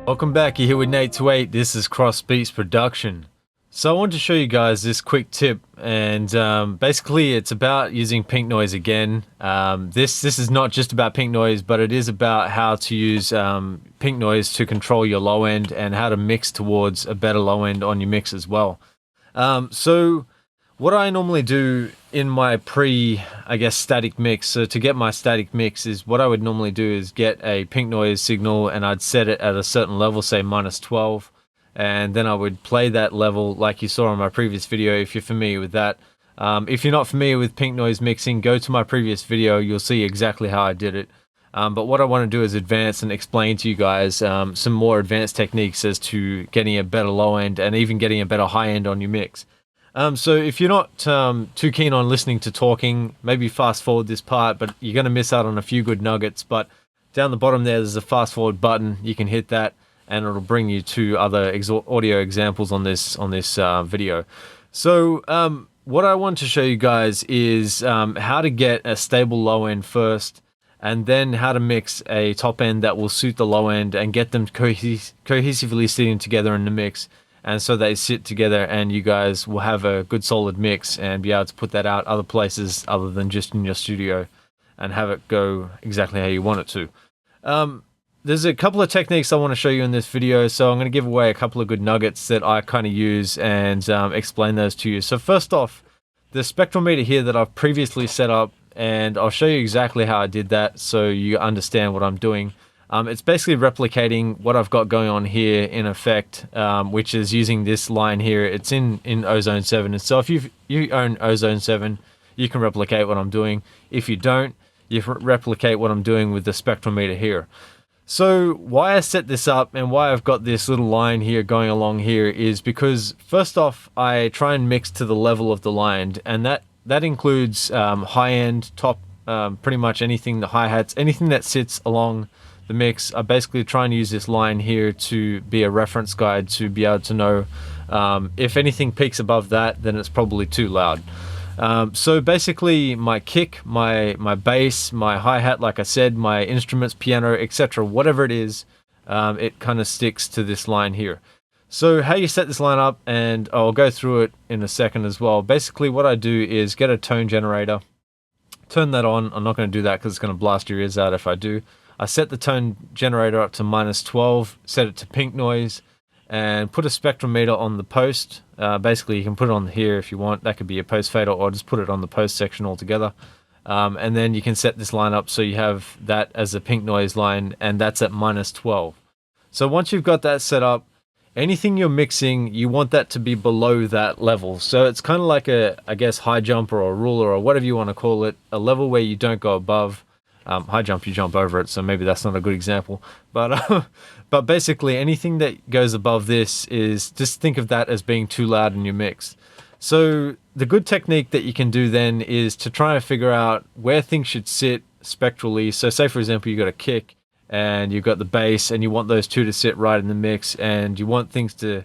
Welcome back, you're here with Nate28. This is Crossbeats production. So I wanted to show you guys this quick tip, and basically it's about using pink noise again. This is not just about pink noise, but it is about how to use pink noise to control your low end and how to mix towards a better low end on your mix as well. So what I normally do in my static mix, so to get my static mix, is what I would normally do is get a pink noise signal and I'd set it at a certain level, say -12, and then I would play that level like you saw in my previous video if you're familiar with that. If you're not familiar with pink noise mixing, go to my previous video, you'll see exactly how I did it. But what I want to do is advance and explain to you guys some more advanced techniques as to getting a better low end and even getting a better high end on your mix. So if you're not too keen on listening to talking, maybe fast forward this part, but you're going to miss out on a few good nuggets. But down the bottom there's a fast forward button. You can hit that and it'll bring you to other audio examples on this video. So what I want to show you guys is how to get a stable low end first, and then how to mix a top end that will suit the low end and get them cohesively sitting together in the mix. And so they sit together and you guys will have a good solid mix and be able to put that out other places other than just in your studio and have it go exactly how you want it to. There's a couple of techniques I want to show you in this video, so I'm going to give away a couple of good nuggets that I kind of use and explain those to you. So first off, the spectrometer here that I've previously set up, and I'll show you exactly how I did that so you understand what I'm doing. It's basically replicating what I've got going on here in effect, which is using this line here. It's in Ozone 7. And so if you own Ozone 7, you can replicate what I'm doing. If you don't, you replicate what I'm doing with the spectrometer here. So why I set this up and why I've got this little line here going along here is because first off, I try and mix to the level of the line, and that includes high end, top, pretty much anything, the hi-hats, anything that sits along the mix. I basically try and use this line here to be a reference guide to be able to know if anything peaks above that, then it's probably too loud. So basically my kick, my bass, my hi-hat, like I said, my instruments, piano, etc., whatever it is, it kind of sticks to this line here. So how you set this line up, and I'll go through it in a second as well. Basically what I do is get a tone generator, turn that on. I'm not going to do that because it's going to blast your ears out if I do. I set the tone generator up to -12, set it to pink noise, and put a spectrometer on the post. Basically, you can put it on here if you want. That could be a post fader, or just put it on the post section altogether. And then you can set this line up so you have that as a pink noise line, and that's at -12. So once you've got that set up, anything you're mixing, you want that to be below that level. So it's kind of like a, I guess, high jumper or ruler or whatever you want to call it, a level where you don't go above. High jump, you jump over it, so maybe that's not a good example. But basically anything that goes above this is, just think of that as being too loud in your mix. So the good technique that you can do then is to try and figure out where things should sit spectrally. So say for example you got a kick and you've got the bass and you want those two to sit right in the mix, and you want things to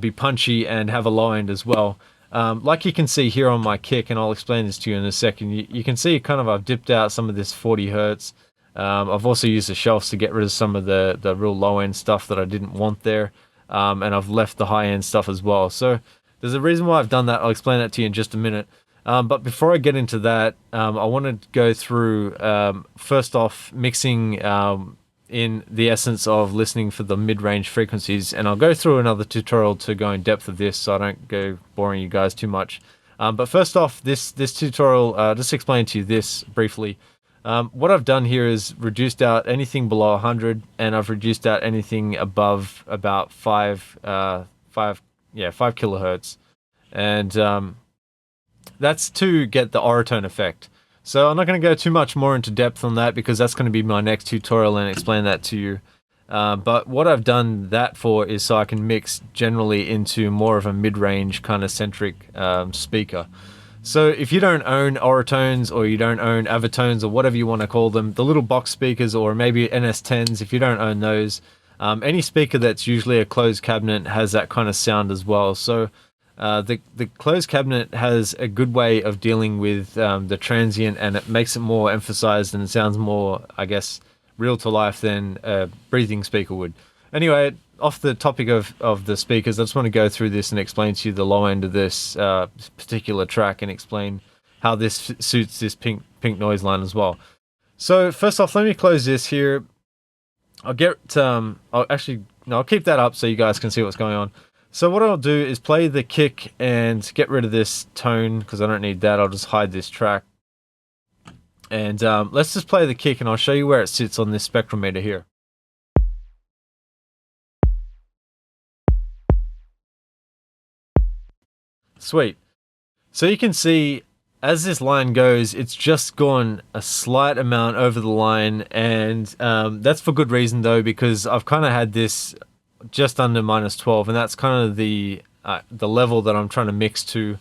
be punchy and have a low end as well. Like you can see here on my kick, and I'll explain this to you in a second, you can see kind of I've dipped out some of this 40 Hertz. I've also used the shelves to get rid of some of the real low end stuff that I didn't want there, and I've left the high end stuff as well. So there's a reason why I've done that. I'll explain that to you in just a minute. But before I get into that, I want to go through first off mixing in the essence of listening for the mid-range frequencies, and I'll go through another tutorial to go in depth of this so I don't go boring you guys too much. But first off, this tutorial, just explain to you this briefly. What I've done here is reduced out anything below 100, and I've reduced out anything above about 5 kilohertz, and that's to get the Auratone effect. So I'm not going to go too much more into depth on that because that's going to be my next tutorial and explain that to you. But what I've done that for is so I can mix generally into more of a mid-range kind of centric speaker. So if you don't own Auratones, or you don't own Avatones, or whatever you want to call them, the little box speakers, or maybe NS10s, if you don't own those, any speaker that's usually a closed cabinet has that kind of sound as well. So the closed cabinet has a good way of dealing with the transient, and it makes it more emphasized and it sounds more, I guess, real to life than a breathing speaker would. Anyway, off the topic of the speakers, I just want to go through this and explain to you the low end of this particular track and explain how this suits this pink noise line as well. So first off, let me close this here. I'll keep that up so you guys can see what's going on. So what I'll do is play the kick and get rid of this tone because I don't need that. I'll just hide this track. And let's just play the kick and I'll show you where it sits on this spectrometer here. Sweet. So you can see as this line goes, it's just gone a slight amount over the line, and that's for good reason though, because I've kind of had this just under -12, and that's kind of the level that I'm trying to mix to,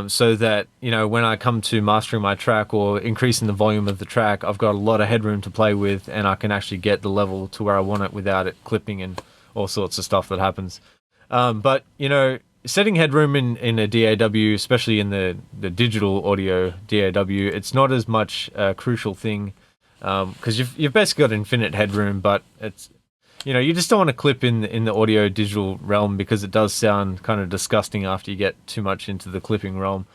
so that, you know, when I come to mastering my track or increasing the volume of the track, I've got a lot of headroom to play with, and I can actually get the level to where I want it without it clipping and all sorts of stuff that happens. But you know, setting headroom in a DAW, especially in the digital audio DAW, it's not as much a crucial thing, because you've basically got infinite headroom, but it's, you know, you just don't want to clip in the audio digital realm because it does sound kind of disgusting after you get too much into the clipping realm.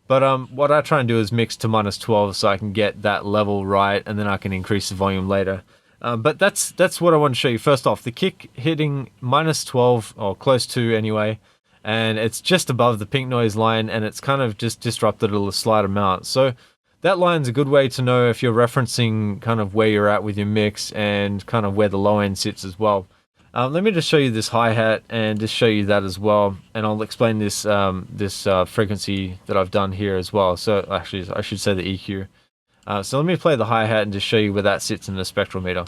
But what I try and do is mix to -12 so I can get that level right, and then I can increase the volume later. But that's what I want to show you. First off, the kick hitting -12, or close to anyway, and it's just above the pink noise line, and it's kind of just disrupted a slight amount. So that line's a good way to know if you're referencing kind of where you're at with your mix and kind of where the low end sits as well. Let me just show you this hi-hat and just show you that as well, and I'll explain this frequency that I've done here as well. So actually, I should say the EQ. So let me play the hi-hat and just show you where that sits in the spectrometer.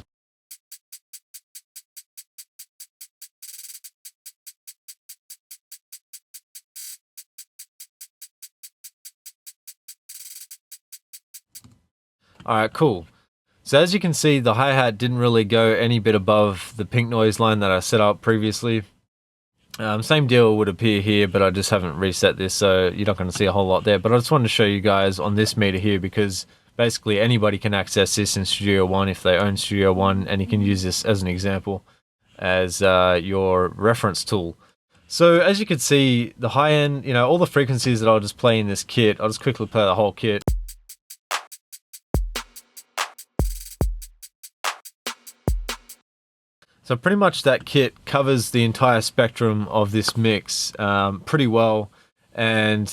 Alright, cool. So as you can see, the hi-hat didn't really go any bit above the pink noise line that I set up previously. Same deal would appear here, but I just haven't reset this, so you're not going to see a whole lot there. But I just wanted to show you guys on this meter here, because basically anybody can access this in Studio One if they own Studio One, and you can use this as an example as your reference tool. So as you can see, the high end, you know, all the frequencies that I'll just play in this kit, I'll just quickly play the whole kit. So pretty much that kit covers the entire spectrum of this mix pretty well, and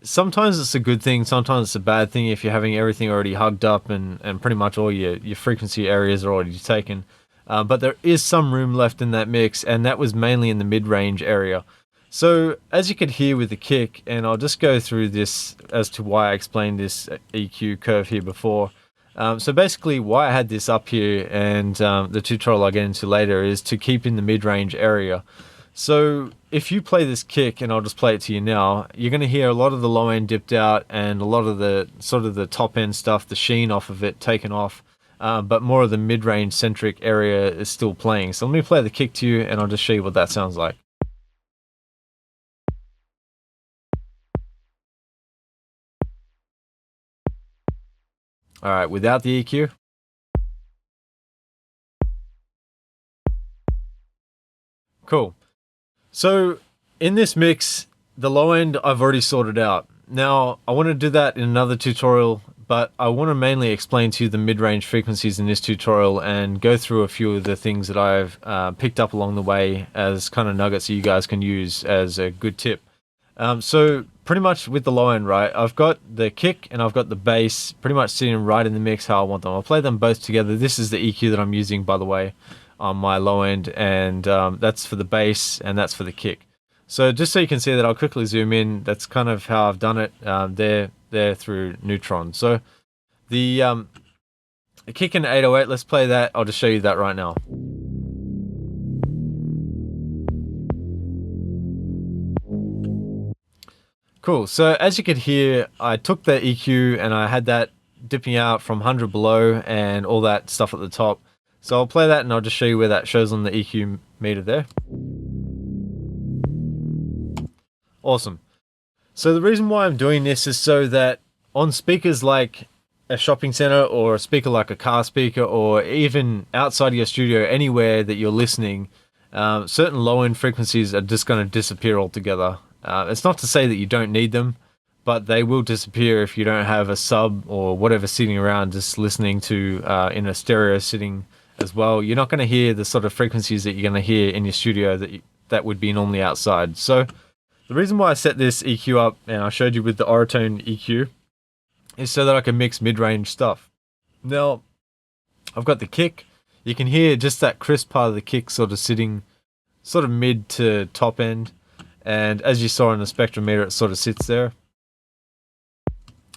sometimes it's a good thing, sometimes it's a bad thing if you're having everything already hugged up and pretty much all your frequency areas are already taken. But there is some room left in that mix, and that was mainly in the mid-range area. So as you could hear with the kick, and I'll just go through this as to why I explained this EQ curve here before. So basically why I had this up here, and the tutorial I'll get into later, is to keep in the mid-range area. So if you play this kick, and I'll just play it to you now, you're going to hear a lot of the low end dipped out and a lot of the sort of the top end stuff, the sheen off of it taken off, but more of the mid-range centric area is still playing. So let me play the kick to you and I'll just show you what that sounds like. Alright, without the EQ. Cool. So in this mix, the low end I've already sorted out. Now I want to do that in another tutorial, but I want to mainly explain to you the mid-range frequencies in this tutorial and go through a few of the things that I've picked up along the way as kind of nuggets that you guys can use as a good tip. So pretty much with the low end, right, I've got the kick and I've got the bass pretty much sitting right in the mix how I want them. I'll play them both together. This is the EQ that I'm using, by the way, on my low end, and that's for the bass and that's for the kick. So just so you can see that, I'll quickly zoom in. That's kind of how I've done it there through Neutron. So the kick in 808, let's play that. I'll just show you that right now. Cool, so as you could hear, I took the EQ and I had that dipping out from 100 below and all that stuff at the top. So I'll play that and I'll just show you where that shows on the EQ meter there. Awesome. So the reason why I'm doing this is so that on speakers like a shopping center or a speaker like a car speaker, or even outside of your studio, anywhere that you're listening, certain low end frequencies are just going to disappear altogether. It's not to say that you don't need them, but they will disappear if you don't have a sub or whatever sitting around just listening to in a stereo sitting as well. You're not going to hear the sort of frequencies that you're going to hear in your studio that would be normally outside. So the reason why I set this EQ up, and I showed you with the Auratone EQ, is so that I can mix mid-range stuff. Now, I've got the kick. You can hear just that crisp part of the kick sort of sitting sort of mid to top end. And as you saw in the spectrometer, it sort of sits there.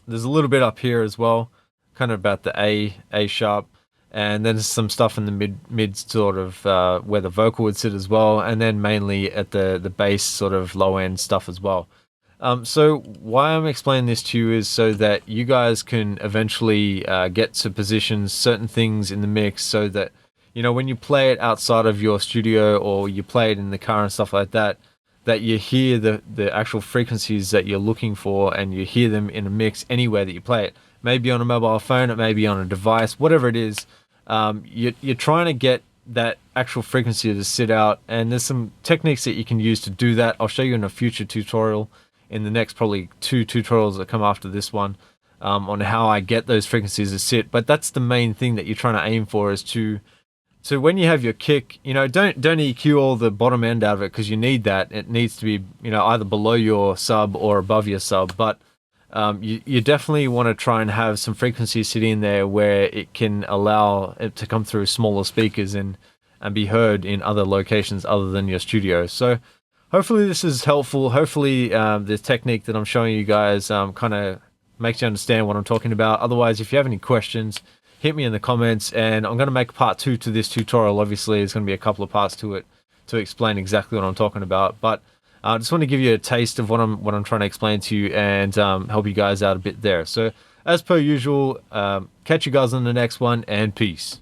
There's a little bit up here as well, kind of about the A sharp. And then some stuff in the mid sort of where the vocal would sit as well. And then mainly at the bass sort of low end stuff as well. So why I'm explaining this to you is so that you guys can eventually get to position certain things in the mix so that, you know, when you play it outside of your studio or you play it in the car and stuff like that, that you hear the actual frequencies that you're looking for, and you hear them in a mix anywhere that you play it. Maybe on a mobile phone, it may be on a device, whatever it is. You're trying to get that actual frequency to sit out, and there's some techniques that you can use to do that. I'll show you in a future tutorial, in the next probably 2 tutorials that come after this one, on how I get those frequencies to sit. But that's the main thing that you're trying to aim for, is to when you have your kick, you know, don't EQ all the bottom end out of it, because you need that. It needs to be, you know, either below your sub or above your sub. But you definitely want to try and have some frequencies sitting in there where it can allow it to come through smaller speakers and be heard in other locations other than your studio. So hopefully this is helpful. Hopefully the technique that I'm showing you guys kind of makes you understand what I'm talking about. Otherwise, if you have any questions, hit me in the comments, and I'm going to make part 2 to this tutorial. Obviously, there's going to be a couple of parts to it to explain exactly what I'm talking about. But I just want to give you a taste of what I'm trying to explain to you, and help you guys out a bit there. So as per usual, catch you guys on the next one, and peace.